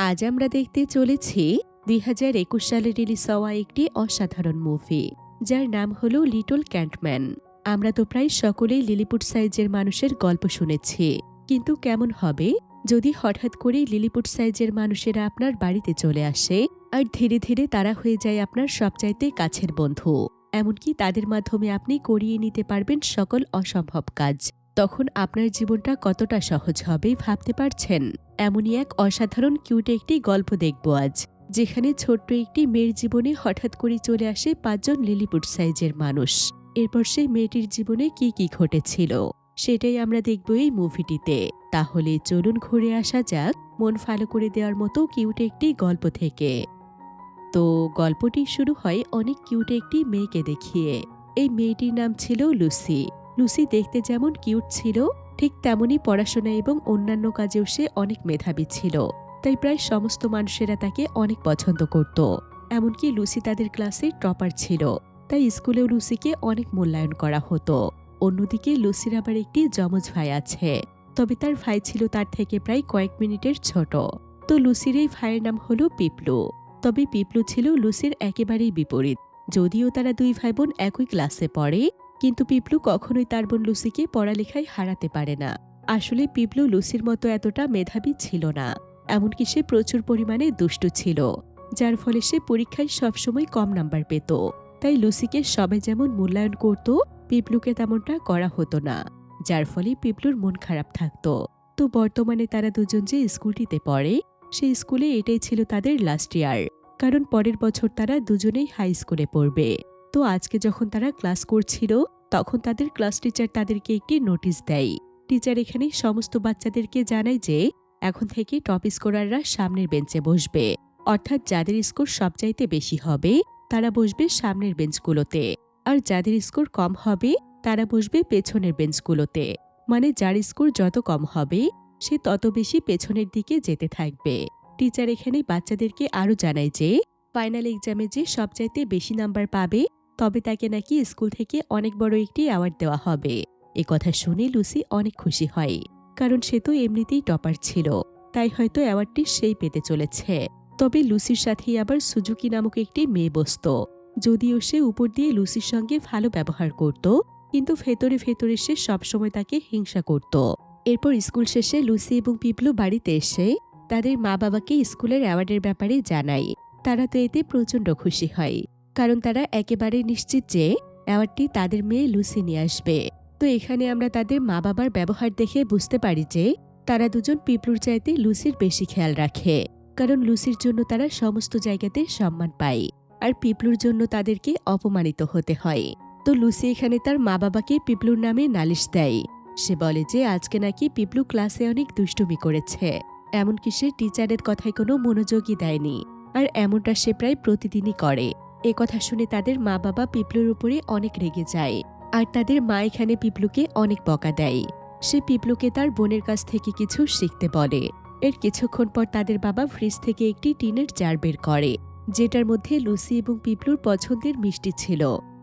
আজ আমরা দেখতে চলেছি ২০২১ সালে রিলিজ হওয়া একটি অসাধারণ মুভি, যার নাম হলো লিটল ক্যান্টম্যান। আমরা তো প্রায় সকলেই লিলিপুট সাইজের মানুষের গল্প শুনেছি, কিন্তু কেমন হবে যদি হঠাৎ করে লিলিপুট সাইজের মানুষেরা আপনার বাড়িতে চলে আসে আর ধীরে ধীরে তারা হয়ে যায় আপনার সবচাইতে কাছের বন্ধু, এমনকি তাদের মাধ্যমে আপনি করিয়ে নিতে পারবেন সকল অসম্ভব কাজ। তখন আপনার জীবনটা কতটা সহজ হবে ভাবতে পারছেন? এমনই এক অসাধারণ কিউট একটি গল্প দেখব আজ, যেখানে ছোট্ট একটি মেয়ের জীবনে হঠাৎ করে চলে আসে ৫ জন লিলিপুট সাইজের মানুষ। এরপর সেই মেয়েটির জীবনে কি কি ঘটেছিল সেটাই আমরা দেখব এই মুভিটিতে। তাহলে চলুন ঘুরে আসা যাক মন ভালো করে দেওয়ার মতো কিউট একটি গল্প থেকে। তো গল্পটি শুরু হয় অনেক কিউট একটি মেয়েকে দেখিয়ে। এই মেয়েটির নাম ছিল লুসি। লুসি দেখতে যেমন কিউট ছিল, ঠিক তেমনই পড়াশোনা এবং অন্যান্য কাজেও সে অনেক মেধাবী ছিল। তাই প্রায় সমস্ত মানুষেরা তাকে অনেক পছন্দ করত। এমনকি লুসি তাদের ক্লাসে টপার ছিল, তাই স্কুলেও লুসিকে অনেক মূল্যায়ন করা হতো। অন্যদিকে লুসির আবার একটি যমজ ভাই আছে, তবে তার ভাই ছিল তার থেকে প্রায় কয়েক মিনিটের ছোট। তো লুসির এই ভাইয়ের নাম হলো পিপলু। তবে পিপলু ছিল লুসির একেবারেই বিপরীত। যদিও তারা দুই ভাই বোন একই ক্লাসে পড়ে, কিন্তু পিপলু কখনোই তার বোন লুসিকে পড়ালেখায় হারাতে পারে না। আসলে পিপলু লুসির মতো এতটা মেধাবী ছিল না, এমনকি সে প্রচুর পরিমাণে দুষ্টু ছিল, যার ফলে সে পরীক্ষায় সবসময় কম নাম্বার পেত। তাই লুসিকে সবাই যেমন মূল্যায়ন করত, পিপলুকে তেমনটা করা হতো না, যার ফলে পিপলুর মন খারাপ থাকত। তো বর্তমানে তারা দুজন যে স্কুলটিতে পড়ে, সেই স্কুলে এটাই ছিল তাদের লাস্ট ইয়ার, কারণ পরের বছর তারা দুজনেই হাই স্কুলে পড়বে। তো আজকে যখন তারা ক্লাস করছিল, তখন তাদের ক্লাস টিচার তাদেরকে একটি নোটিশ দেয়। টিচার এখানে সমস্ত বাচ্চাদেরকে জানায় যে এখন থেকে টপ স্কোরাররা সামনের বেঞ্চে বসবে, অর্থাৎ যাদের স্কোর সবচাইতে বেশি হবে তারা বসবে সামনের বেঞ্চগুলোতে, আর যাদের স্কোর কম হবে তারা বসবে পেছনের বেঞ্চগুলোতে। মানে যার স্কোর যত কম হবে সে তত বেশি পেছনের দিকে যেতে থাকবে। টিচার এখানে বাচ্চাদেরকে আরও জানায় যে ফাইনাল এক্সামে যে সবচাইতে বেশি নাম্বার পাবে, তবে তাকে নাকি স্কুল থেকে অনেক বড় একটি অ্যাওয়ার্ড দেওয়া হবে। এ কথা শুনে লুসি অনেক খুশি হয়, কারণ সে তো এমনিতেই টপার ছিল, তাই হয়তো অ্যাওয়ার্ডটি সেই পেতে চলেছে। তবে লুসির সাথেই আবার সুজুকি নামক একটি মেয়ে বসত। যদিও সে উপর দিয়ে লুসির সঙ্গে ভালো ব্যবহার করত, কিন্তু ভেতরে ভেতরে সে সবসময় তাকে হিংসা করত। এরপর স্কুল শেষে লুসি এবং পিপলু বাড়িতে এসে তাদের মা বাবাকে স্কুলের অ্যাওয়ার্ডের ব্যাপারে জানায়। তারা তো এতে প্রচণ্ড খুশি হয়, কারণ তারা একেবারে নিশ্চিত যে অ্যাওয়ার্ডটি তাদের মেয়ে লুসি নিয়ে আসবে। তো এখানে আমরা তাদের মা বাবার ব্যবহার দেখে বুঝতে পারি যে তারা দুজন পিপলুর চাইতে লুসির বেশি খেয়াল রাখে, কারণ লুসির জন্য তারা সমস্ত জায়গাতে সম্মান পায়, আর পিপলুর জন্য তাদেরকে অপমানিত হতে হয়। তো লুসি এখানে তার মা বাবাকে পিপলুর নামে নালিশ দেয়। সে বলে যে আজকে নাকি পিপলু ক্লাসে অনেক দুষ্টুমি করেছে, এমনকি সে টিচারের কথায় কোনো মনোযোগই দেয়নি, আর এমনটা সে প্রায় প্রতিদিনই করে। এ কথা শুনে তাদের মা বাবা পিপলুর উপরে অনেক রেগে যায়, আর তাদের মা এখানে পিপলুকে অনেক বকা দেয়। সে পিপলুকে তার বোনের কাছ থেকে কিছু শিখতে বলে। এর কিছুক্ষণ পর তাদের বাবা ফ্রিজ থেকে একটি টিনের জার বের করে, যেটার মধ্যে লুসি এবং পিপলুর পছন্দের মিষ্টি ছিল।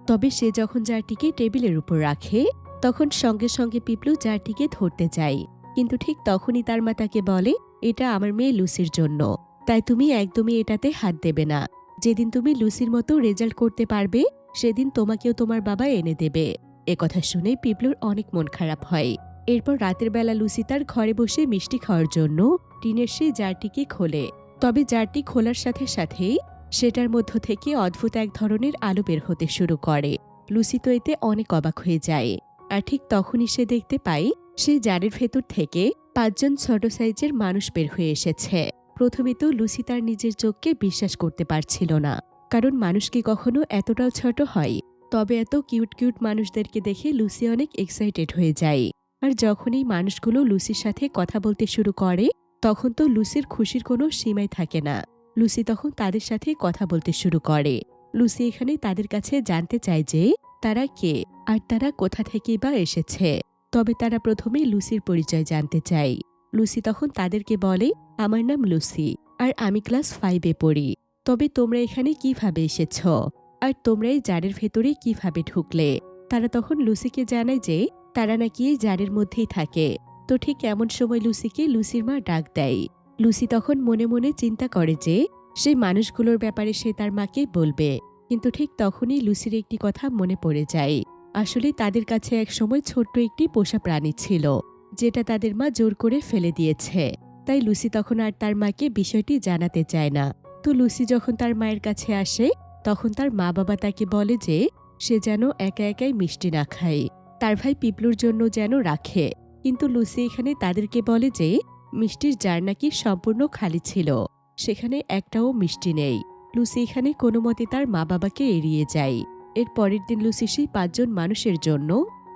তবে সে যখন জারটিকে টেবিলের উপর রাখে, তখন সঙ্গে সঙ্গে পিপলু জারটিকে ধরতে যায়, কিন্তু ঠিক তখনই তার মা তাকে বলে, এটা আমার মেয়ে লুসির জন্য, তাই তুমি একদমই এটাতে হাত দেবে না। যেদিন তুমি লুসির মতো রেজাল্ট করতে পারবে, সেদিন তোমাকেও তোমার বাবা এনে দেবে। এ কথা শুনে পিপলুর অনেক মন খারাপ হয়। এরপর রাতের বেলা লুসি তার ঘরে বসে মিষ্টি খাওয়ার জন্য টিনের সেই জারটিকে খোলে। তবে জারটি খোলার সাথে সাথেই সেটার মধ্য থেকে অদ্ভুত এক ধরনের আলো বের হতে শুরু করে। লুসি তো এতে অনেক অবাক হয়ে যায়, আর ঠিক তখনই সে দেখতে পায় সেই জারের ভেতর থেকে ৫ জন ছোট সাইজের মানুষ বের হয়ে এসেছে। প্রথমে তো লুসি তার নিজের চোখকে বিশ্বাস করতে পারছিল না, কারণ মানুষ কি কখনো এতটাও ছোট হয়? তবে এত কিউট কিউট মানুষদেরকে দেখে লুসি অনেক এক্সাইটেড হয়ে যায়। আর যখন এই মানুষগুলো লুসির সাথে কথা বলতে শুরু করে, তখন তো লুসির খুশির কোনো সীমাই থাকে না। লুসি তখন তাদের সাথে কথা বলতে শুরু করে। লুসি এখানে তাদের কাছে জানতে চায় যে তারা কে, আর তারা কোথা থেকেই বা এসেছে। তবে তারা প্রথমে লুসির পরিচয় জানতে চায়। লুসি তখন তাদেরকে বলে, আমার নাম লুসি, আর আমি ক্লাস 5-এ পড়ি। তবে তোমরা এখানে কিভাবে এসেছ, আর তোমরা এই জারের ভেতরে কিভাবে ঢুকলে? তারা তখন লুসিকে জানায় যে তারা নাকি এই জারের মধ্যেই থাকে। তো ঠিক এমন সময় লুসিকে লুসির মা ডাক দেয়। লুসি তখন মনে মনে চিন্তা করে যে সেই মানুষগুলোর ব্যাপারে সে তার মাকে বলবে, কিন্তু ঠিক তখনই লুসির একটি কথা মনে পড়ে যায়। আসলে তাদের কাছে একসময় ছোট্ট একটি পোষা প্রাণী ছিল, যেটা তাদের মা জোর করে ফেলে দিয়েছে। তাই লুসি তখন আর তার মাকে বিষয়টি জানাতে চায় না। তো লুসি যখন তার মায়ের কাছে আসে, তখন তার মা বাবা তাকে বলে যে সে যেন একা একাই মিষ্টি না খায়, তার ভাই পিপলুর জন্য যেন রাখে। কিন্তু লুসি এখানে তাদেরকে বলে যে মিষ্টির জার নাকি সম্পূর্ণ খালি ছিল, সেখানে একটাও মিষ্টি নেই। লুসি এখানে কোনো মতে তার মা বাবাকে এড়িয়ে যায়। এর পরের দিন লুসি সেই ৫ জন মানুষের জন্য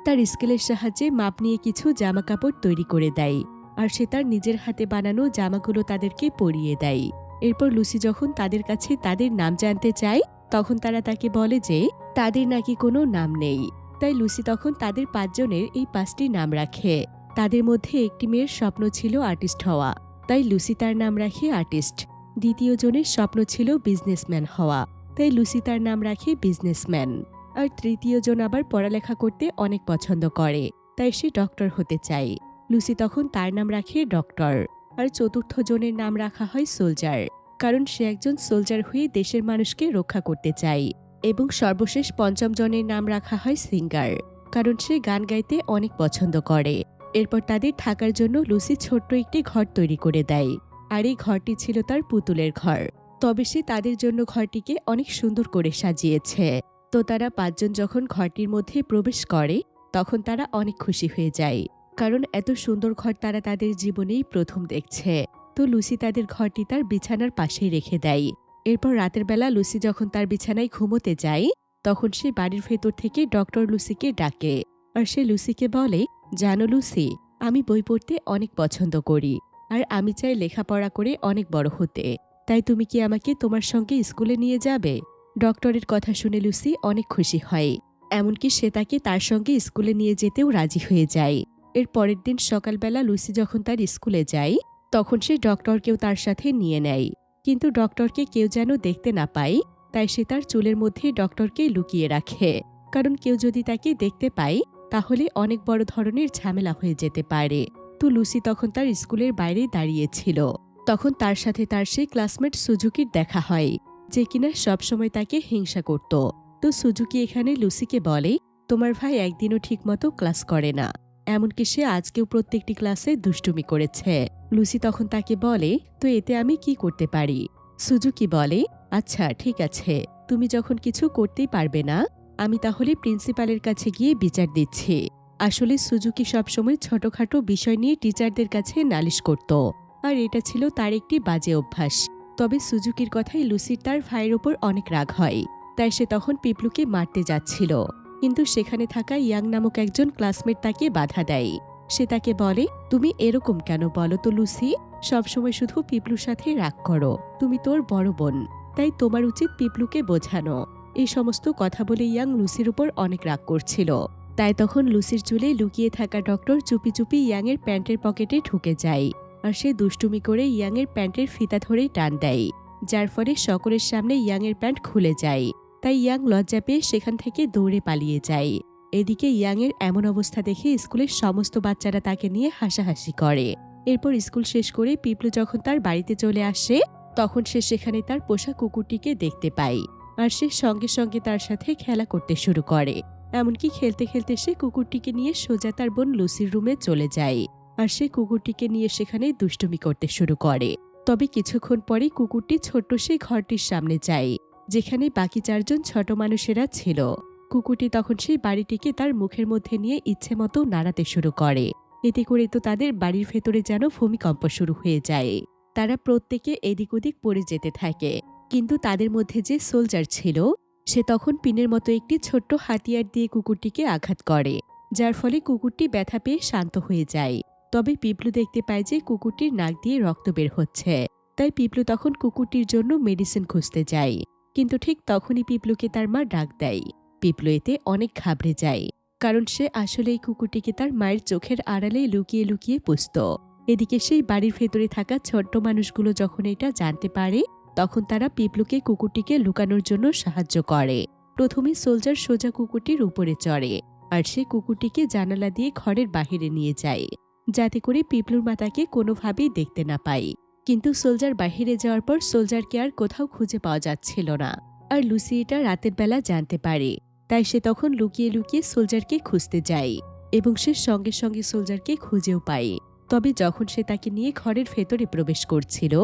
তার স্কেলের সাহায্যে মাপ নিয়ে কিছু জামা কাপড় তৈরি করে দেয়, আর সে তার নিজের হাতে বানানো জামাগুলো তাদেরকে পরিয়ে দেয়। এরপর লুসি যখন তাদের কাছে তাদের নাম জানতে চায়, তখন তারা তাকে বলে যে তাদের নাকি কোনো নাম নেই। তাই লুসি তখন তাদের ৫ জনের এই ৫টি নাম রাখে। তাদের মধ্যে একটি মেয়ের স্বপ্ন ছিল আর্টিস্ট হওয়া, তাই লুসি তার নাম রাখে আর্টিস্ট। দ্বিতীয় জনের স্বপ্ন ছিল বিজনেসম্যান হওয়া, তাই লুসি তার নাম রাখে বিজনেসম্যান। আর তৃতীয় জন আবার পড়ালেখা করতে অনেক পছন্দ করে, তাই সে ডক্টর হতে চায়। লুসি তখন তার নাম রাখে ডক্টর। আর চতুর্থ জনের নাম রাখা হয় সোলজার, কারণ সে একজন সোলজার হয়ে দেশের মানুষকে রক্ষা করতে চায়। এবং সর্বশেষ ৫ম জনের নাম রাখা হয় সিঙ্গার, কারণ সে গান গাইতে অনেক পছন্দ করে। এরপর তাদের থাকার জন্য লুসি ছোট্ট একটি ঘর তৈরি করে দেয়, আর এই ঘরটি ছিল তার পুতুলের ঘর। তবে সে তাদের জন্য ঘরটিকে অনেক সুন্দর করে সাজিয়েছে। তো তারা ৫ জন যখন ঘরটির মধ্যে প্রবেশ করে, তখন তারা অনেক খুশি হয়ে যায়, কারণ এত সুন্দর ঘর তারা তাদের জীবনেই প্রথম দেখছে। তো লুসি তাদের ঘরটি তার বিছানার পাশেই রেখে দেয়। এরপর রাতের বেলা লুসি যখন তার বিছানায় ঘুমোতে যায়, তখন সে বাড়ির ভেতর থেকে ডক্টর লুসিকে ডাকে। আর সে লুসিকে বলে, জানো লুসি, আমি বই পড়তে অনেক পছন্দ করি, আর আমি চাই লেখাপড়া করে অনেক বড় হতে। তাই তুমি কি আমাকে তোমার সঙ্গে স্কুলে নিয়ে যাবে? ডক্টরের কথা শুনে লুসি অনেক খুশি হয়, এমনকি সে তাকে তার সঙ্গে স্কুলে নিয়ে যেতেও রাজি হয়ে যায়। এর পরের দিন সকালবেলা লুসি যখন তার স্কুলে যায়, তখন সে ডক্টরকেও তার সাথে নিয়ে নেয়। কিন্তু ডক্টরকে কেউ যেন দেখতে না পায়, তাই সে তার চুলের মধ্যে ডক্টরকে লুকিয়ে রাখে, কারণ কেউ যদি তাকে দেখতে পায় তাহলে অনেক বড় ধরনের ঝামেলা হয়ে যেতে পারে। তো লুসি তখন তার স্কুলের বাইরে দাঁড়িয়েছিল। তখন তার সাথে তার সেই ক্লাসমেট সুজুকির দেখা হয়, যে কিনা সবসময় তাকে হিংসা করত। তো সুজুকি এখানে লুসিকে বলে, তোমার ভাই একদিনও ঠিকমতো ক্লাস করে না, এমনকি সে আজকেও প্রত্যেকটি ক্লাসে দুষ্টুমি করেছে। লুসি তখন তাকে বলে, তো এতে আমি কি করতে পারি? সুজুকি বলে, আচ্ছা ঠিক আছে, তুমি যখন কিছু করতেই পারবে না, আমি তাহলে প্রিন্সিপালের কাছে গিয়ে বিচার দিচ্ছি। আসলে সুজুকি সবসময় ছোটখাটো বিষয় নিয়ে টিচারদের কাছে নালিশ করত, আর এটা ছিল তার একটি বাজে অভ্যাস। তবে সুজুকির কথায় লুসির তার ভাইয়ের ওপর অনেক রাগ হয়, তাই সে তখন পিপলুকে মারতে যাচ্ছিল। কিন্তু সেখানে থাকা ইয়াং নামক একজন ক্লাসমেট তাকে বাধা দেয়। সে তাকে বলে, তুমি এরকম কেন বলো তো লুসি? সবসময় শুধু পিপলুর সাথে রাগ করো, তুমি তোর বড় বোন, তাই তোমার উচিত পিপলুকে বোঝানো। এই সমস্ত কথা বলে ইয়াং লুসির উপর অনেক রাগ করছিল। তাই তখন লুসির চুলে লুকিয়ে থাকা ডক্টর চুপি চুপি ইয়াংয়ের প্যান্টের পকেটে ঢুকে যায়, আর সে দুষ্টুমি করে ইয়াংয়ের প্যান্টের ফিতা ধরেই টান দেয়, যার ফলে সকলের সামনে ইয়াংয়ের প্যান্ট খুলে যায়। তাই ইয়াং লজ্জা পেয়ে সেখান থেকে দৌড়ে পালিয়ে যায়। এদিকে ইয়াংয়ের এমন অবস্থা দেখে স্কুলের সমস্ত বাচ্চারা তাকে নিয়ে হাসাহাসি করে। এরপর স্কুল শেষ করে পিপলু যখন তার বাড়িতে চলে আসে, তখন সে সেখানে তার পোষা কুকুরটিকে দেখতে পায়, আর সে সঙ্গে সঙ্গে তার সাথে খেলা করতে শুরু করে। এমনকি খেলতে খেলতে সে কুকুরটিকে নিয়ে সোজা তার বোন লুসির রুমে চলে যায়, আর সে কুকুরটিকে নিয়ে সেখানে দুষ্টুমি করতে শুরু করে। তবে কিছুক্ষণ পরে কুকুরটি ছোট্ট সেই ঘরটির সামনে যায়, যেখানে বাকি 4 জন ছোট মানুষেরা ছিল। কুকুরটি তখন সেই বাড়িটিকে তার মুখের মধ্যে নিয়ে ইচ্ছে মতো নাড়াতে শুরু করে। এতে করে তো তাদের বাড়ির ভেতরে যেন ভূমিকম্প শুরু হয়ে যায়। তারা প্রত্যেকে এদিক ওদিক পড়ে যেতে থাকে। কিন্তু তাদের মধ্যে যে সোলজার ছিল, সে তখন পিনের মতো একটি ছোট্ট হাতিয়ার দিয়ে কুকুরটিকে আঘাত করে, যার ফলে কুকুরটি ব্যথা পেয়ে শান্ত হয়ে যায়। তবে পিপলু দেখতে পায় যে কুকুরটির নাক দিয়ে রক্ত বের হচ্ছে, তাই পিপলু তখন কুকুরটির জন্য মেডিসিন খুঁজতে যায়। কিন্তু ঠিক তখনই পিপলুকে তার মা ডাক দেয়। পিপলু এতে অনেক ঘাবড়ে যায়, কারণ সে আসলে এই কুকুরটিকে তার মায়ের চোখের আড়ালে লুকিয়ে লুকিয়ে পুষত। এদিকে সেই বাড়ির ভেতরে থাকা ছোট্ট মানুষগুলো যখন এটা জানতে পারে, তখন তারা পিপলুকে কুকুরটিকে লুকানোর জন্য সাহায্য করে। প্রথমে সোলজার সোজা কুকুরটির উপরে চড়ে, আর সে কুকুরটিকে জানালা দিয়ে ঘরের বাহিরে নিয়ে যায়, যাতে করে পিপলুর মা তাকে কোনোভাবেই দেখতে না পায়। কিন্তু সোলজার বাহিরে যাওয়ার পর সোলজারকে আর কোথাও খুঁজে পাওয়া যাচ্ছিল না। আর লুসি এটা রাতের বেলা জানতে পারে, তাই সে তখন লুকিয়ে লুকিয়ে সোলজারকে খুঁজতে যায় এবং সে সঙ্গে সঙ্গে সোলজারকে খুঁজেও পায়। তবে যখন সে তাকে নিয়ে ঘরের ভেতরে প্রবেশ করছিল,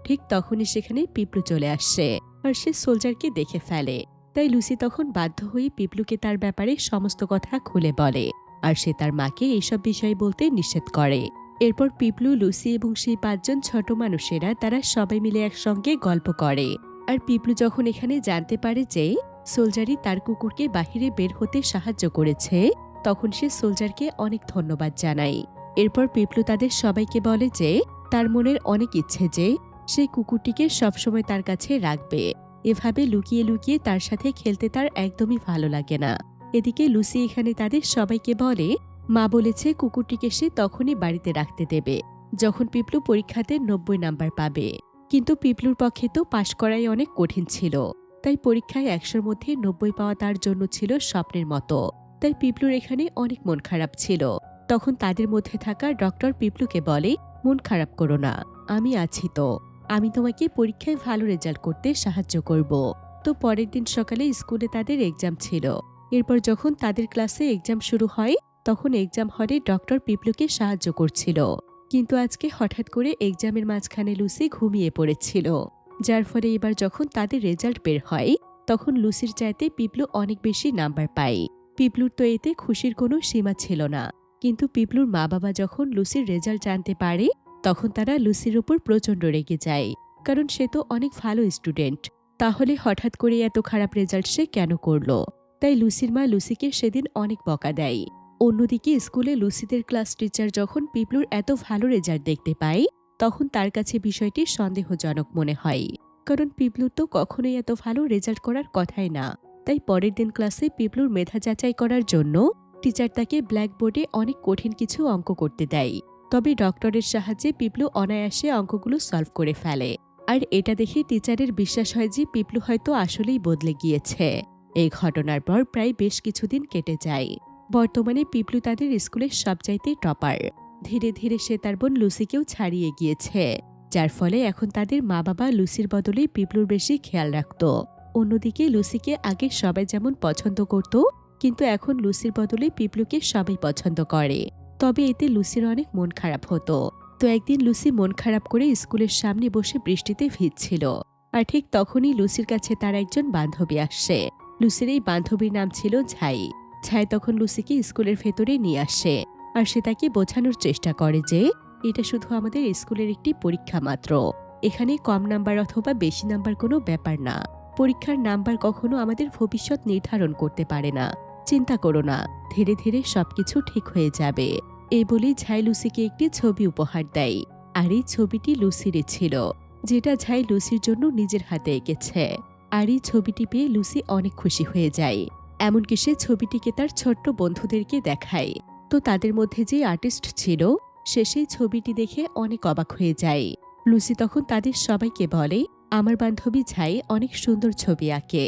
ঠিক তখনই সেখানে পিপলু চলে আসে আর সে সোলজারকে দেখে ফেলে। তাই লুসি তখন বাধ্য হয়ে পিপলুকে তার ব্যাপারে সমস্ত কথা খুলে বলে, আর সে তার মাকে এইসব বিষয় বলতে নিষেধ করে। এরপর পিপলু, লুসি এবং সেই 5 জন ছোট মানুষেরা তারা সবাই মিলে একসঙ্গে গল্প করে। আর পিপলু যখন এখানে জানতে পারে যে সোলজারই তার কুকুরকে বাহিরে বের হতে সাহায্য করেছে, তখন সে সোলজারকে অনেক ধন্যবাদ জানায়। এরপর পিপলু তাদের সবাইকে বলে যে তার মনের অনেক ইচ্ছে যে সেই কুকুরটিকে সবসময় তার কাছে রাখবে। এভাবে লুকিয়ে লুকিয়ে তার সাথে খেলতে তার একদমই ভালো লাগে না। এদিকে লুসি এখানে তাদের সবাইকে বলে মা বলেছে কুকুরটিকে সে তখনই বাড়িতে রাখতে দেবে যখন পিপলু পরীক্ষাতে 90 নাম্বার পাবে। কিন্তু পিপলুর পক্ষে তো পাশ করাই অনেক কঠিন ছিল, তাই পরীক্ষায় 100-র মধ্যে 90 পাওয়া তার জন্য ছিল স্বপ্নের মতো। তাই পিপলুর এখানে অনেক মন খারাপ ছিল। তখন তাদের মধ্যে থাকা ডক্টর পিপলুকে বলে, মন খারাপ করো না, আমি আছি তো, আমি তোমাকে পরীক্ষায় ভালো রেজাল্ট করতে সাহায্য করব। তো পরের দিন সকালে স্কুলে তাদের এক্সাম ছিল। এরপর যখন তাদের ক্লাসে এক্সাম শুরু হয়, তখন এক্সাম হলে ডক্টর পিপলুকে সাহায্য করছিল। কিন্তু আজকে হঠাৎ করে এক্সামের মাঝখানে লুসি ঘুমিয়ে পড়েছিল, যার ফলে এবার যখন তাদের রেজাল্ট বের হয়, তখন লুসির চাইতে পিপলু অনেক বেশি নাম্বার পায়। পিপলুর তো এতে খুশির কোনো সীমা ছিল না। কিন্তু পিপলুর মা বাবা যখন লুসির রেজাল্ট জানতে পারে, তখন তারা লুসির উপর প্রচণ্ড রেগে যায়, কারণ সে তো অনেক ভালো স্টুডেন্ট। তাহলে হঠাৎ করে এত খারাপ রেজাল্ট সে কেন করলো? তাই লুসির মা লুসিকে সেদিন অনেক বকা দেয়। অন্যদিকে স্কুলে লুসিদের ক্লাস টিচার যখন পিপলুর এত ভালো রেজাল্ট দেখতে পায়, তখন তার কাছে বিষয়টি সন্দেহজনক মনে হয়, কারণ পিপলুর তো কখনোই এত ভালো রেজাল্ট করার কথাই না। তাই পরের দিন ক্লাসে পিপলুর মেধা যাচাই করার জন্য টিচার তাকে ব্ল্যাকবোর্ডে অনেক কঠিন কিছু অঙ্ক করতে দেয়। তবে ডক্টরের সাহায্যে পিপলু অনায়াসে অঙ্কগুলো সলভ করে ফেলে। আর এটা দেখে টিচারের বিশ্বাস হয় যে পিপলু হয়তো আসলেই বদলে গিয়েছে। এই ঘটনার পর প্রায় বেশ কিছুদিন কেটে যায়। বর্তমানে পিপলু তাদের স্কুলের সবচাইতে টপার। ধীরে ধীরে সে তার বোন লুসিকেও ছাড়িয়ে গিয়েছে, যার ফলে এখন তাদের মা বাবা লুসির বদলে পিপলুর বেশি খেয়াল রাখত। অন্যদিকে লুসিকে আগে সবাই যেমন পছন্দ করত, কিন্তু এখন লুসির বদলে পিপলুকে সবাই পছন্দ করে। তবে এতে লুসির অনেক মন খারাপ হতো। তো একদিন লুসি মন খারাপ করে স্কুলের সামনে বসে বৃষ্টিতে ভিজছিল। আর ঠিক তখনই লুসির কাছে তার একজন বান্ধবী আসে। লুসির এই বান্ধবীর নাম ছিল ঝাই। ঝাই তখন লুসিকে স্কুলের ভেতরে নিয়ে আসে, আর সে তাকে বোঝানোর চেষ্টা করে যে এটা শুধু আমাদের স্কুলের একটি পরীক্ষা মাত্র। এখানে কম নাম্বার অথবা বেশি নাম্বার কোনো ব্যাপার না। পরীক্ষার নাম্বার কখনো আমাদের ভবিষ্যৎ নির্ধারণ করতে পারে না। চিন্তা করো না, ধীরে ধীরে সবকিছু ঠিক হয়ে যাবে। এই বলে ঝাই লুসিকে একটি ছবি উপহার দেয়। আর এই ছবিটি লুসিরই ছিল, যেটা ঝাই লুসির জন্য নিজের হাতে এঁকেছে। আর এই ছবিটি পেয়ে লুসি অনেক খুশি হয়ে যায়। এমনকি সে ছবিটিকে তার ছোট্ট বন্ধুদেরকে দেখায়। তো তাদের মধ্যে যে আর্টিস্ট ছিল, সে সেই ছবিটি দেখে অনেক অবাক হয়ে যায়। লুসি তখন তাদের সবাইকে বলে, আমার বান্ধবী ঝাই অনেক সুন্দর ছবি আঁকে,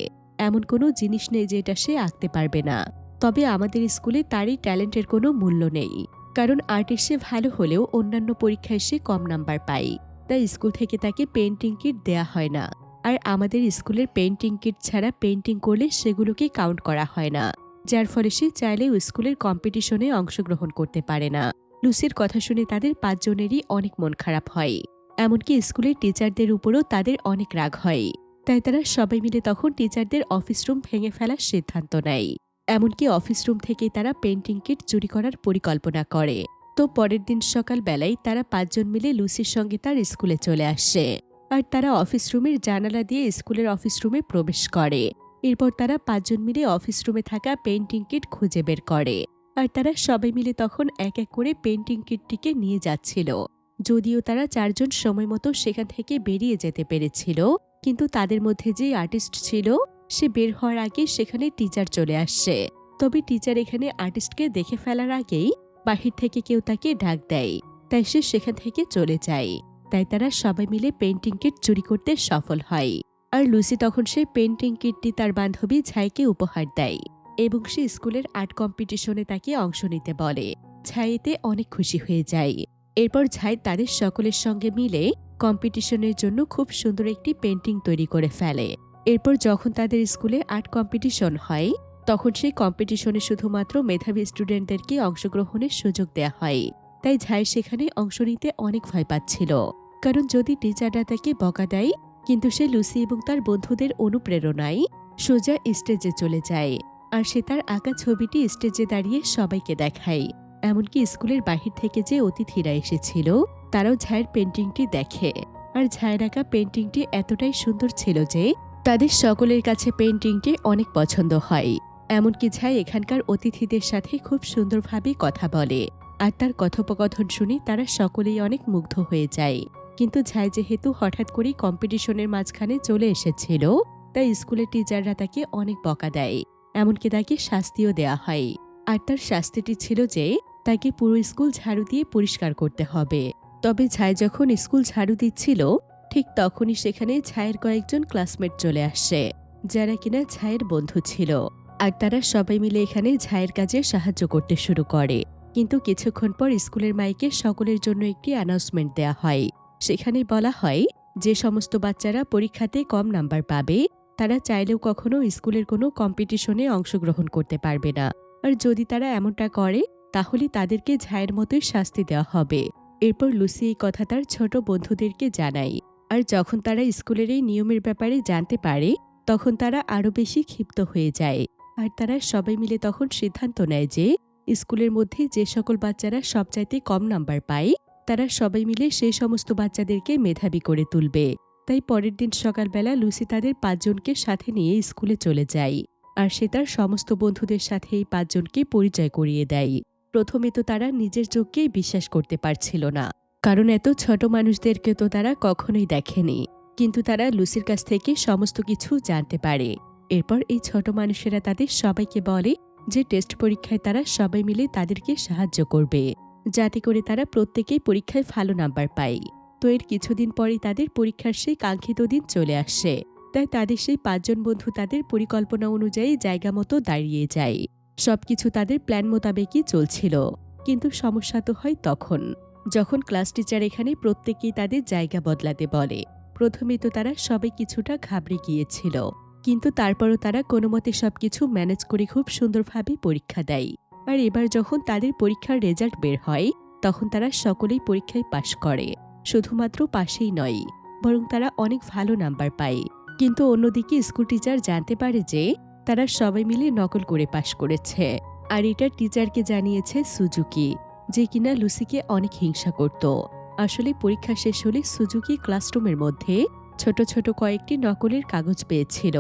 এমন কোনো জিনিস নেই যেটা সে আঁকতে পারবে না। তবে আমাদের স্কুলে তারই ট্যালেন্টের কোনো মূল্য নেই, কারণ আর্টে সে ভালো হলেও অন্যান্য পরীক্ষায় সে কম নাম্বার পায়। তাই স্কুল থেকে তাকে পেইন্টিং কিট দেয়া হয় না। আর আমাদের স্কুলের পেইন্টিং কিট ছাড়া পেইন্টিং করলে সেগুলোকে কাউন্ট করা হয় না, যার ফলে সে চাইলেও স্কুলের কম্পিটিশনে অংশগ্রহণ করতে পারে না। লুসির কথা শুনে তাদের 5 জনেরই অনেক মন খারাপ হয়। এমনকি স্কুলের টিচারদের উপরও তাদের অনেক রাগ হয়। তাই তারা সবাই মিলে তখন টিচারদের অফিস রুম ভেঙে ফেলার সিদ্ধান্ত নেয়। এমনকি অফিস রুম থেকেই তারা পেইন্টিং কিট চুরি করার পরিকল্পনা করে। তো পরের দিন সকালবেলায় তারা 5 জন মিলে লুসির সঙ্গে তার স্কুলে চলে আসে। আর তারা অফিস রুমের জানালা দিয়ে স্কুলের অফিস রুমে প্রবেশ করে। এরপর তারা 5 জন মিলে অফিস রুমে থাকা পেইন্টিং কিট খুঁজে বের করে। আর তারা সবাই মিলে তখন এক এক করে পেইন্টিং কিটটিকে নিয়ে যাচ্ছিল। যদিও তারা 4 জন সময় মতো সেখান থেকে বেরিয়ে যেতে পেরেছিল, কিন্তু তাদের মধ্যে যে আর্টিস্ট ছিল, সে বের হওয়ার আগে সেখানে টিচার চলে আসছে। তবে টিচার এখানে আর্টিস্টকে দেখে ফেলার আগেই বাহির থেকে কেউ তাকে ডাক দেয়, তাই সে সেখান থেকে চলে যায়। তাই তারা সবাই মিলে পেইন্টিং কিট চুরি করতে সফল হয়। আর লুসি তখন সেই পেইন্টিং কিটটি তার বান্ধবী ঝাইকে উপহার দেয় এবং সে স্কুলের আর্ট কম্পিটিশনে তাকে অংশ নিতে বলে। ঝাই এতে অনেক খুশি হয়ে যায়। এরপর ঝাই তাদের সকলের সঙ্গে মিলে কম্পিটিশনের জন্য খুব সুন্দর একটি পেন্টিং তৈরি করে ফেলে। এরপর যখন তাদের স্কুলে আর্ট কম্পিটিশন হয়, তখন সেই কম্পিটিশনে শুধুমাত্র মেধাবী স্টুডেন্টদেরকে অংশগ্রহণের সুযোগ দেয়া হয়। তাই ঝায়ের সেখানে অংশ নিতে অনেক ভয় পাচ্ছিল, কারণ যদি টিচাররা তাকে বকা দেয়, কিন্তু সে লুসি এবং তার বন্ধুদের অনুপ্রেরণায় সোজা স্টেজে চলে যায়। আর সে তার আঁকা ছবিটি স্টেজে দাঁড়িয়ে সবাইকে দেখায়। এমনকি স্কুলের বাহির থেকে যে অতিথিরা এসেছিল, তারাও ঝায়ের পেন্টিংটি দেখে। আর ঝায়ের আঁকা পেন্টিংটি এতটাই সুন্দর ছিল যে তাদের সকলের কাছে পেন্টিংটি অনেক পছন্দ হয়। এমনকি ঝাই এখানকার অতিথিদের সাথে খুব সুন্দরভাবে কথা বলে, আর তার কথোপকথন শুনে তারা সকলেই অনেক মুগ্ধ হয়ে যায়। কিন্তু ঝাই যেহেতু হঠাৎ করেই কম্পিটিশনের মাঝখানে চলে এসেছিল, তাই স্কুলের টিচাররা তাকে অনেক বকা দেয়, এমনকি তাকে শাস্তিও দেয়া হয়। আর তার শাস্তিটি ছিল যে তাকে পুরো স্কুল ঝাড়ু দিয়ে পরিষ্কার করতে হবে। তবে ঝাই যখন স্কুল ঝাড়ু দিচ্ছিল, ঠিক তখনই সেখানে ঝায়ের কয়েকজন ক্লাসমেট চলে আসে, যারা কিনা ঝায়ের বন্ধু ছিল। আর তারা সবাই মিলে এখানে ঝায়ের কাজে সাহায্য করতে শুরু করে। কিন্তু কিছুক্ষণ পর স্কুলের মাইকে সকলের জন্য একটি অ্যানাউন্সমেন্ট দেয়া হয়। সেখানে বলা হয় যে সমস্ত বাচ্চারা পরীক্ষাতে কম নাম্বার পাবে, তারা চাইলেও কখনো স্কুলের কোনো কম্পিটিশনে অংশগ্রহণ করতে পারবে না। আর যদি তারা এমনটা করে, তাহলে তাদেরকে ঝায়ের মতোই শাস্তি দেওয়া হবে। এরপর লুসি এই কথা তার ছোট বন্ধুদেরকে জানায়। আর যখন তারা স্কুলের এই নিয়মের ব্যাপারে জানতে পারে, তখন তারা আরও বেশি ক্ষিপ্ত হয়ে যায়। আর তারা সবাই মিলে তখন সিদ্ধান্ত নেয় যে স্কুলের মধ্যে যে সকল বাচ্চারা সবচাইতে কম নাম্বার পায়, তারা সবাই মিলে সেই সমস্ত বাচ্চাদেরকে মেধাবী করে তুলবে। তাই পরের দিন সকালবেলা লুসি তাদের 5 জনকে সাথে নিয়ে স্কুলে চলে যায়। আর সে তার সমস্ত বন্ধুদের সাথে এই 5 জনকে পরিচয় করিয়ে দেয়। প্রথমে তো তারা নিজের চোখকেই বিশ্বাস করতে পারছিল না, কারণ এত ছোট মানুষদেরকে তো তারা কখনোই দেখেনি। কিন্তু তারা লুসির কাছ থেকে সমস্ত কিছু জানতে পারে। এরপর এই ছোট মানুষেরা তাদের সবাইকে বলে যে টেস্ট পরীক্ষায় তারা সবাই মিলে তাদেরকে সাহায্য করবে, যাতে করে তারা প্রত্যেকেই পরীক্ষায় ভালো নাম্বার পায়। তো এর কিছুদিন পরেই তাদের পরীক্ষার সেই কাঙ্ক্ষিত দিন চলে আসে। তাই তাদের সেই 5 জন বন্ধু তাদের পরিকল্পনা অনুযায়ী জায়গা মতো দাঁড়িয়ে যায়। সবকিছু তাদের প্ল্যান মোতাবেকই চলছিল। কিন্তু সমস্যা তো হয় তখন, যখন ক্লাস টিচার এখানে প্রত্যেকেই তাদের জায়গা বদলাতে বলে। প্রথমে তো তারা সবাই কিছুটা ঘাবড়ে গিয়েছিল, কিন্তু তারপরও তারা কোনোমতে সবকিছু ম্যানেজ করে খুব সুন্দরভাবে পরীক্ষা দেয়। আর এবার যখন তাদের পরীক্ষার রেজাল্ট বের হয়, তখন তারা সকলেই পরীক্ষায় পাশ করে। শুধুমাত্র পাশেই নয়, বরং তারা অনেক ভালো নাম্বার পায়। কিন্তু অন্যদিকে স্কুল টিচার জানতে পারে যে তারা সবাই মিলে নকল করে পাশ করেছে। আর এটা টিচারকে জানিয়েছে সুজুকি, যে কিনা লুসিকে অনেক হিংসা করত। আসলে পরীক্ষা শেষ হলে সুজুকি ক্লাসরুমের মধ্যে ছোট ছোট কয়েকটি নকলের কাগজ পেয়েছিল।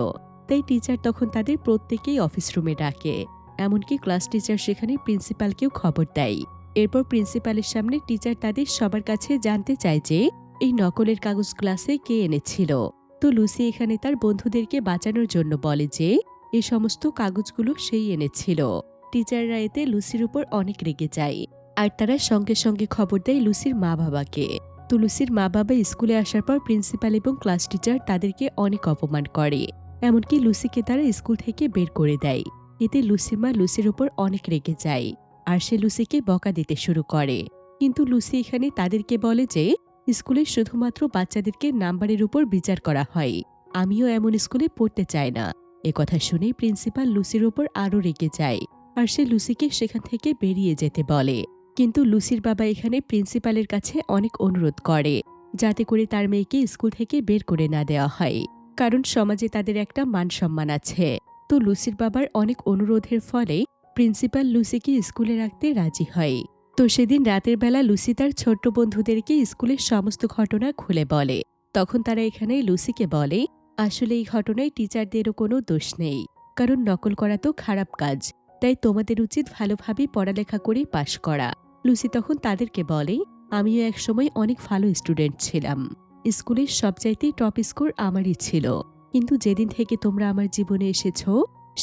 তাই টিচার তখন তাদের প্রত্যেকেই অফিস রুমে ডাকে। এমনকি ক্লাস টিচার সেখানে প্রিন্সিপালকেও খবর দেয়। এরপর প্রিন্সিপালের সামনে টিচার তাদের সবার কাছে জানতে চায় যে এই নকলের কাগজ ক্লাসে কে এনেছিল। তো লুসি এখানে তার বন্ধুদেরকে বাঁচানোর জন্য বলে যে এই সমস্ত কাগজগুলো সেই এনেছিল। টিচাররা এতে লুসির উপর অনেক রেগে যায়। আর তারা সঙ্গে সঙ্গে খবর দেয় লুসির মা বাবাকে। তো লুসির মা বাবা স্কুলে আসার পর প্রিন্সিপাল এবং ক্লাস টিচার তাদেরকে অনেক অপমান করে। এমনকি লুসিকে তারা স্কুল থেকে বের করে দেয়। এতে লুসির মা লুসির উপর অনেক রেগে যায়, আর সে লুসিকে বকা দিতে শুরু করে। কিন্তু লুসি এখানে তাদেরকে বলে যে স্কুলে শুধুমাত্র বাচ্চাদেরকে নাম্বারের উপর বিচার করা হয়, আমিও এমন স্কুলে পড়তে চাই না। একথা শুনে প্রিন্সিপাল লুসির উপর আরও রেগে যায়, আর সে লুসিকে সেখান থেকে বেরিয়ে যেতে বলে। কিন্তু লুসির বাবা এখানে প্রিন্সিপালের কাছে অনেক অনুরোধ করে, যাতে করে তার মেয়েকে স্কুল থেকে বের করে না দেওয়া হয়, কারণ সমাজে তাদের একটা মান সম্মান আছে। তো লুসির বাবার অনেক অনুরোধের ফলে প্রিন্সিপাল লুসিকে স্কুলে রাখতে রাজি হয়। তো সেদিন রাতের বেলা লুসি তার ছোট্ট বন্ধুদেরকে স্কুলের সমস্ত ঘটনা খুলে বলে। তখন তারা এখানে লুসিকে বলে আসলে এই ঘটনায় টিচারদেরও কোনো দোষ নেই, কারণ নকল করা তো খারাপ কাজ, তাই তোমাদের উচিত ভালোভাবে পড়ালেখা করে পাশ করা। লুসি তখন তাদেরকে বলে আমিও একসময় অনেক ভালো স্টুডেন্ট ছিলাম, স্কুলের সবচাইতে টপ স্কোর আমারই ছিল। কিন্তু যেদিন থেকে তোমরা আমার জীবনে এসেছ,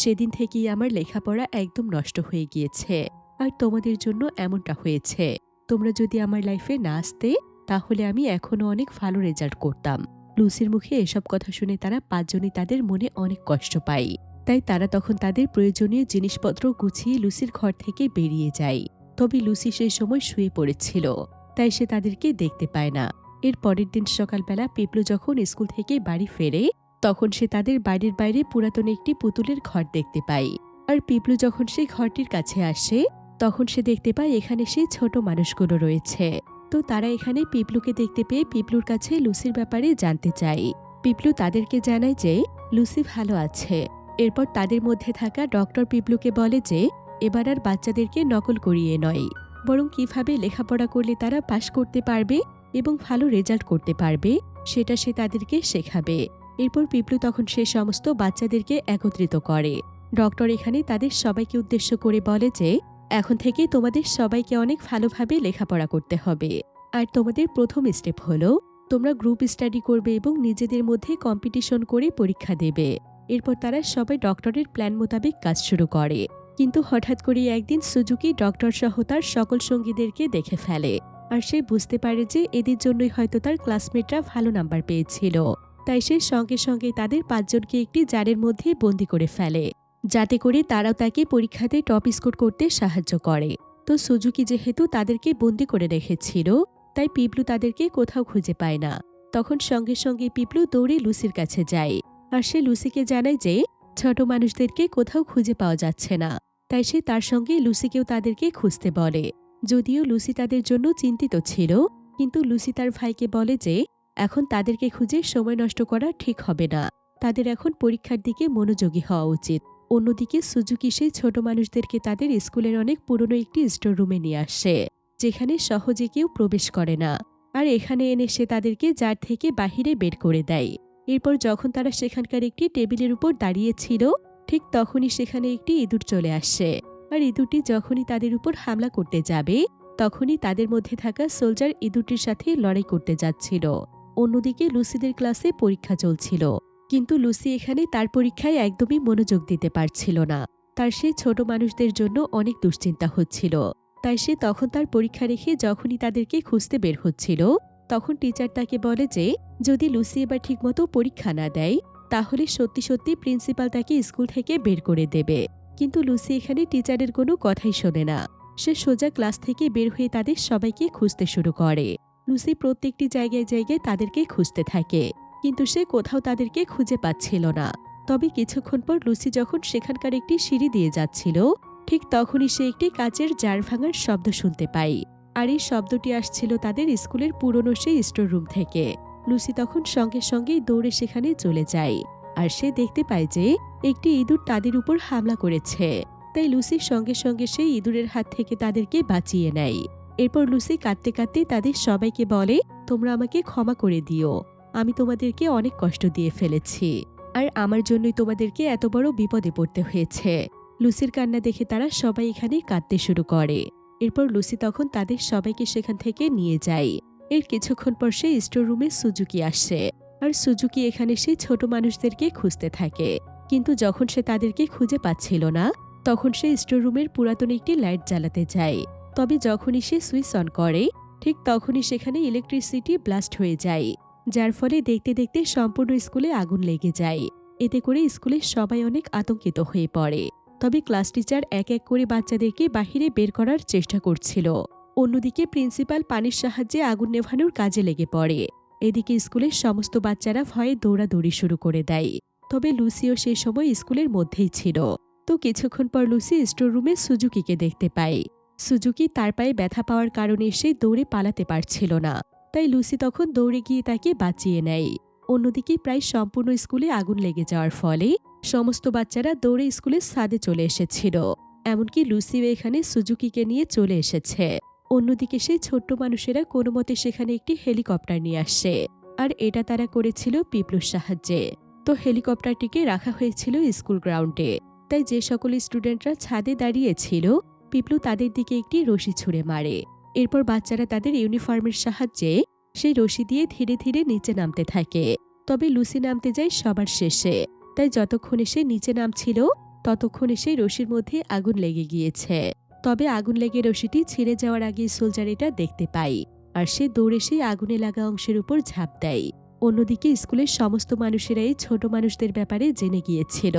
সেদিন থেকেই আমার লেখাপড়া একদম নষ্ট হয়ে গিয়েছে। আর তোমাদের জন্য এমনটা হয়েছে। তোমরা যদি আমার লাইফে না আসতে, তাহলে আমি এখনো অনেক ভালো রেজাল্ট করতাম। লুসির মুখে এসব কথা শুনে তারা 5 জনই তাদের মনে অনেক কষ্ট পায়। তাই তারা তখন তাদের প্রয়োজনীয় জিনিসপত্র গুছিয়ে লুসির ঘর থেকে বেরিয়ে যায়। তবে লুসি সেই সময় শুয়ে পড়েছিল, তাই সে তাদেরকে দেখতে পায় না। এর পরের দিন সকালবেলা পিপলু যখন স্কুল থেকে বাড়ি ফেরে তখন সে তাদের বাড়ির বাইরে পুরাতন একটি পুতুলের ঘর দেখতে পায়। আর পিপলু যখন সেই ঘরটির কাছে আসে তখন সে দেখতে পায় এখানে সেই ছোট মানুষগুলো রয়েছে। তো তারা এখানে পিপলুকে দেখতে পেয়ে পিপলুর কাছে লুসির ব্যাপারে জানতে চায়। পিপলু তাদেরকে জানায় যে লুসি ভালো আছে। এরপর তাদের মধ্যে থাকা ডক্টর পিপলুকে বলে যে এবার আর বাচ্চাদেরকে নকল করিয়ে নয়, বরং কিভাবে লেখাপড়া করলে তারা পাশ করতে পারবে এবং ভালো রেজাল্ট করতে পারবে সেটা সে তাদেরকে শেখাবে। এরপর পিপলু তখন সে সমস্ত বাচ্চাদেরকে একত্রিত করে। ডক্টর এখানে তাদের সবাইকে উদ্দেশ্য করে বলে যে এখন থেকে তোমাদের সবাইকে অনেক ভালোভাবে লেখাপড়া করতে হবে। আর তোমাদের প্রথম স্টেপ হলো তোমরা গ্রুপ স্টাডি করবে এবং নিজেদের মধ্যে কম্পিটিশন করে পরীক্ষা দেবে। এরপর তারা সবাই ডক্টরের প্ল্যান মোতাবেক কাজ শুরু করে। কিন্তু হঠাৎ করে একদিন সুজুকি ডক্টর সহ তার সকল সঙ্গীদেরকে দেখে ফেলে। আর সে বুঝতে পারে যে এদের জন্যই হয়তো তার ক্লাসমেটরা ভালো নাম্বার পেয়েছিল। তাই সে সঙ্গে সঙ্গে তাদের 5 জনকে একটি জারের মধ্যে বন্দি করে ফেলে, যাতে করে তারাও তাকে পরীক্ষাতে টপ স্কোর করতে সাহায্য করে। তো সুজুকি যেহেতু তাদেরকে বন্দি করে রেখেছিল তাই পিপলু তাদেরকে কোথাও খুঁজে পায় না। তখন সঙ্গে সঙ্গে পিপলু দৌড়ে লুসির কাছে যায়। আর সে লুসিকে জানায় যে ছোট মানুষদেরকে কোথাও খুঁজে পাওয়া যাচ্ছে না। তাই সে তার সঙ্গে লুসিকেও তাদেরকে খুঁজতে বলে। যদিও লুসি তাদের জন্য চিন্তিত ছিল, কিন্তু লুসি তার ভাইকে বলে যে এখন তাদেরকে খুঁজে সময় নষ্ট করা ঠিক হবে না, তাদের এখন পরীক্ষার দিকে মনোযোগী হওয়া উচিত। অন্যদিকে সুজুকি সেই ছোট মানুষদেরকে তাদের স্কুলের অনেক পুরনো একটি স্টোর রুমে নিয়ে আসে, যেখানে সহজে কেউ প্রবেশ করে না। আর এখানে এনে সে তাদেরকে জার থেকে বাহিরে বের করে দেয়। এরপর যখন তারা সেখানকার একটি টেবিলের উপর দাঁড়িয়েছিল ঠিক তখনই সেখানে একটি ইঁদুর চলে আসে। আর ইঁদুরটি যখনই তাদের উপর হামলা করতে যাবে তখনই তাদের মধ্যে থাকা সোলজার ইঁদুরটির সাথে লড়াই করতে যাচ্ছিল। অন্যদিকে লুসিদের ক্লাসে পরীক্ষা চলছিল, কিন্তু লুসি এখানে তার পরীক্ষায় একদমই মনোযোগ দিতে পারছিল না। তার সেই ছোট মানুষদের জন্য অনেক দুশ্চিন্তা হচ্ছিল। তাই সে তখন তার পরীক্ষা রেখে যখনই তাদেরকে খুঁজতে বের হচ্ছিল তখন টিচার তাকে বলে যে যদি লুসি এবার ঠিকমতো পরীক্ষা না দেয় তাহলে সত্যি সত্যি প্রিন্সিপাল তাকে স্কুল থেকে বের করে দেবে। কিন্তু লুসি এখানে টিচারের কোনো কথাই শোনে না। সে সোজা ক্লাস থেকে বের হয়ে তাদের সবাইকে খুঁজতে শুরু করে। লুসি প্রত্যেকটি জায়গায় জায়গায় তাদেরকে খুঁজতে থাকে, কিন্তু সে কোথাও তাদেরকে খুঁজে পাচ্ছিল না। তবে কিছুক্ষণ পর লুসি যখন সেখানকার একটি সিঁড়ি দিয়ে যাচ্ছিল ঠিক তখনই সে একটি কাচের জার ভাঙার শব্দ শুনতে পায়। আর এই শব্দটি আসছিল তাদের স্কুলের পুরনো সেই স্টোর রুম থেকে। লুসি তখন সঙ্গে সঙ্গেই দৌড়ে সেখানে চলে যায়। আর সে দেখতে পায় যে একটি ইঁদুর তাদের উপর হামলা করেছে। তাই লুসির সঙ্গে সঙ্গে সেই ইঁদুরের হাত থেকে তাদেরকে বাঁচিয়ে নেয়। এরপর লুসি কাঁদতে কাঁদতে তাদের সবাইকে বলে তোমরা আমাকে ক্ষমা করে দিও, আমি তোমাদেরকে অনেক কষ্ট দিয়ে ফেলেছি, আর আমার জন্যই তোমাদেরকে এত বড় বিপদে পড়তে হয়েছে। লুসির কান্না দেখে তারা সবাই এখানে কাঁদতে শুরু করে। এরপর লুসি তখন তাদের সবাইকে সেখান থেকে নিয়ে যায়। এর কিছুক্ষণ পর সেই স্টোর রুমে সুজুকি আসে। আর সুজুকি এখানে সেই ছোট মানুষদেরকে খুঁজতে থাকে, কিন্তু যখন সে তাদেরকে খুঁজে পাচ্ছিল না তখন সে স্টোর রুমের পুরাতন একটি লাইট জ্বালাতে যায়। তবে যখনই সে সুইচ অন করে ঠিক তখনই সেখানে ইলেকট্রিসিটি ব্লাস্ট হয়ে যায়, যার ফলে দেখতে দেখতে সম্পূর্ণ স্কুলে আগুন লেগে যায়। এতে করে স্কুলের সবাই অনেক আতঙ্কিত হয়ে পড়ে। তবে ক্লাস টিচার এক এক করে বাচ্চাদেরকে বাহিরে বের করার চেষ্টা করছিল। অন্যদিকে প্রিন্সিপাল পানির সাহায্যে আগুন নেভানোর কাজে লেগে পড়ে। এদিকে স্কুলের সমস্ত বাচ্চারা ভয়ে দৌড়াদৌড়ি শুরু করে দেয়। তবে লুসিও সেই সময় স্কুলের মধ্যেই ছিল। তো কিছুক্ষণ পর লুসি স্টোর রুমে সুজুকিকে দেখতে পায়। সুজুকি তার পায়ে ব্যথা পাওয়ার কারণে সে দৌড়ে পালাতে পারছিল না। তাই লুসি তখন দৌড়ে গিয়ে তাকে বাঁচিয়ে নেয়। অন্যদিকে প্রায় সম্পূর্ণ স্কুলে আগুন লেগে যাওয়ার ফলে সমস্ত বাচ্চারা দৌড়ে স্কুলের ছাদে চলে এসেছিল। এমনকি লুসিও এখানে সুজুকিকে নিয়ে চলে এসেছে। অন্যদিকে সেই ছোট্ট মানুষেরা কোনো মতে সেখানে একটি হেলিকপ্টার নিয়ে আসে। আর এটা তারা করেছিল পিপলুর সাহায্যে। তো হেলিকপ্টারটিকে রাখা হয়েছিল স্কুল গ্রাউন্ডে। তাই যে সকল স্টুডেন্টরা ছাদে দাঁড়িয়েছিল পিপলু তাদের দিকে একটি রশি ছুঁড়ে মারে। এরপর বাচ্চারা তাদের ইউনিফর্মের সাহায্যে সেই রশি দিয়ে ধীরে ধীরে নিচে নামতে থাকে। তবে লুসি নামতে যায় সবার শেষে। তাই যতক্ষণে সে নিচে নামছিল ততক্ষণে সেই রশির মধ্যে আগুন লেগে গিয়েছে। তবে আগুন লেগে রশিটি ছিঁড়ে যাওয়ার আগে সোলজার এটা দেখতে পায়। আর সে দৌড়ে সেই আগুনে লাগা অংশের উপর ঝাঁপ দেয়। অন্যদিকে স্কুলের সমস্ত মানুষেরাই ছোট মানুষদের ব্যাপারে জেনে গিয়েছিল।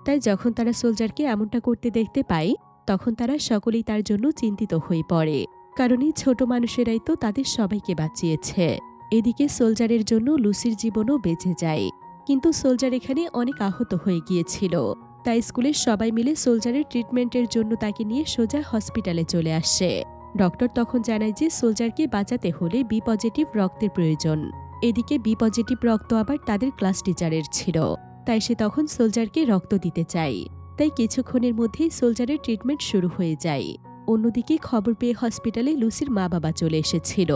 তাই যখন তারা সোলজারকে এমনটা করতে দেখতে পায় তখন তারা সকলেই তার জন্য চিন্তিত হয়ে পড়ে, কারণ এই ছোট মানুষেরাই তো তাদের সবাইকে বাঁচিয়েছে। এদিকে সোলজারের জন্য লুসির জীবনও বেঁচে যায়, কিন্তু সোলজার এখানে অনেক আহত হয়ে গিয়েছিল। তাই স্কুলের সবাই মিলে সোলজারের ট্রিটমেন্টের জন্য তাকে নিয়ে সোজা হসপিটালে চলে আসে। ডক্টর তখন জানায় যে সোলজারকে বাঁচাতে হলে বি পজিটিভ রক্তের প্রয়োজন। এদিকে বি পজিটিভ রক্ত আবার তাদের ক্লাস টিচারের ছিল, তাই সে তখন সোলজারকে রক্ত দিতে চায়। তাই কিছুক্ষণের মধ্যেই সোলজারের ট্রিটমেন্ট শুরু হয়ে যায়। অন্যদিকে খবর পেয়ে হসপিটালে লুসির মা বাবা চলে এসেছিল।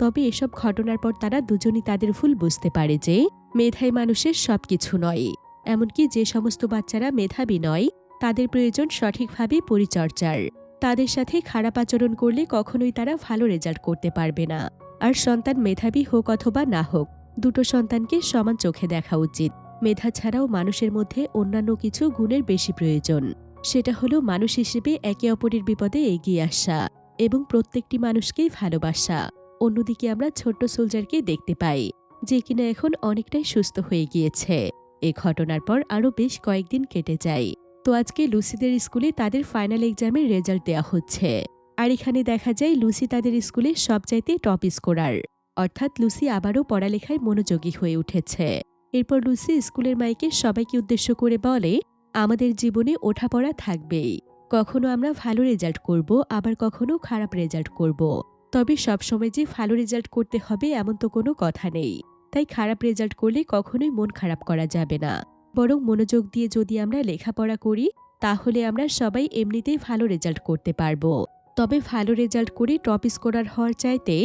তবে এসব ঘটনার পর তারা দুজনই তাদের ভুল বুঝতে পারে যে মেধাই মানুষের সবকিছু নয়। এমনকি যে সমস্ত বাচ্চারা মেধাবী নয়, তাদের প্রয়োজন সঠিকভাবে পরিচর্যার। তাদের সাথে খারাপ আচরণ করলে কখনোই তারা ভালো রেজাল্ট করতে পারবে না। আর সন্তান মেধাবী হোক অথবা না হোক, দুটো সন্তানকে সমান চোখে দেখা উচিত। মেধা ছাড়াও মানুষের মধ্যে অন্যান্য কিছু গুণের বেশি প্রয়োজন। সেটা হলো মানুষ হিসেবে একে অপরের বিপদে এগিয়ে আসা এবং প্রত্যেকটি মানুষকেই ভালোবাসা। অন্যদিকে আমরা ছোট্ট সোলজারকে দেখতে পাই, যে কিনা এখন অনেকটাই সুস্থ হয়ে গিয়েছে। এ ঘটনার পর আরও বেশ কয়েকদিন কেটে যায়। তো আজকে লুসিদের স্কুলে তাদের ফাইনাল এক্সামের রেজাল্ট দেওয়া হচ্ছে। আর এখানে দেখা যায় লুসি তাদের স্কুলে সবচাইতে টপ স্কোরার, অর্থাৎ লুসি আবারও পড়ালেখায় মনোযোগী হয়ে উঠেছে। এরপর লুসি স্কুলের মাইকে সবাইকে উদ্দেশ্য করে বলে, আমাদের জীবনে ওঠাপড়া থাকবেই। কখনো আমরা ভালো রেজাল্ট করব, আবার কখনো খারাপ রেজাল্ট করব। তবে সবসময় যে ভালো রেজাল্ট করতে হবে এমন তো কোনো কথা নেই। তাই খারাপ রেজাল্ট করলে কখনোই মন খারাপ করা যাবে না, বরং মনোযোগ দিয়ে যদি আমরা লেখাপড়া করি তাহলে আমরা সবাই এমনিতেই ভালো রেজাল্ট করতে পারবো। তবে ভালো রেজাল্ট করে টপ স্কোরার হওয়ার চাইতে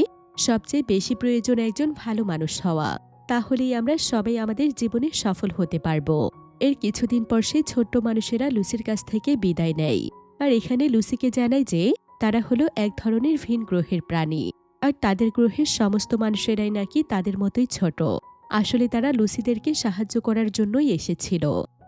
সবচেয়ে বেশি প্রয়োজন একজন ভালো মানুষ হওয়া। তাহলেই আমরা সবাই আমাদের জীবনে সফল হতে পারবো। এর কিছুদিন পর সেই ছোট্ট মানুষেরা লুসির কাছ থেকে বিদায় নেয়। আর এখানে লুসিকে জানায় যে তারা হলো এক ধরনের ভিন গ্রহের প্রাণী, আর তাদের গ্রহের সমস্ত মানুষেরাই নাকি তাদের মতোই ছোট। আসলে তারা লুসিদেরকে সাহায্য করার জন্যই এসেছিল।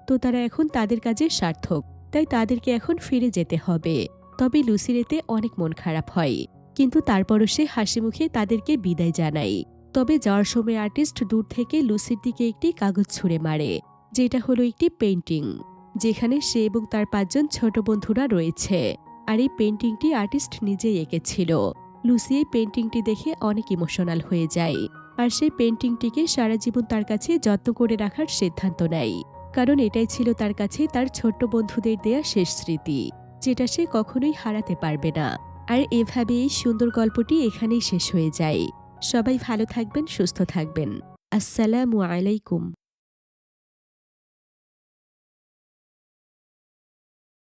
তো তারা এখন তাদের কাজে সার্থক, তাই তাদেরকে এখন ফিরে যেতে হবে। তবে লুসির এতে অনেক মন খারাপ হয়, কিন্তু তারপরও সে হাসি মুখে তাদেরকে বিদায় জানায়। তবে যাওয়ার সময় আর্টিস্ট দূর থেকে লুসির দিকে একটি কাগজ ছুঁড়ে মারে, যেটা হলো একটি পেইন্টিং, যেখানে সে এবং তার 5 জন ছোট বন্ধুরা রয়েছে। আর এই পেইন্টিংটি আর্টিস্ট নিজেই এঁকেছিল। লুসি এই পেইন্টিংটি দেখে অনেক ইমোশনাল হয়ে যায়, আর সেই পেইন্টিংটিকে সারা জীবন তার কাছে যত্ন করে রাখার সিদ্ধান্ত নেয়, কারণ এটাই ছিল তার কাছে তার ছোট্ট বন্ধুদের দেয়া শেষ স্মৃতি, যেটা সে কখনোই হারাতে পারবে না। আর এভাবে এই সুন্দর গল্পটি এখানেই শেষ হয়ে যায়। সবাই ভালো থাকবেন, সুস্থ থাকবেন। আসসালামু আলাইকুম।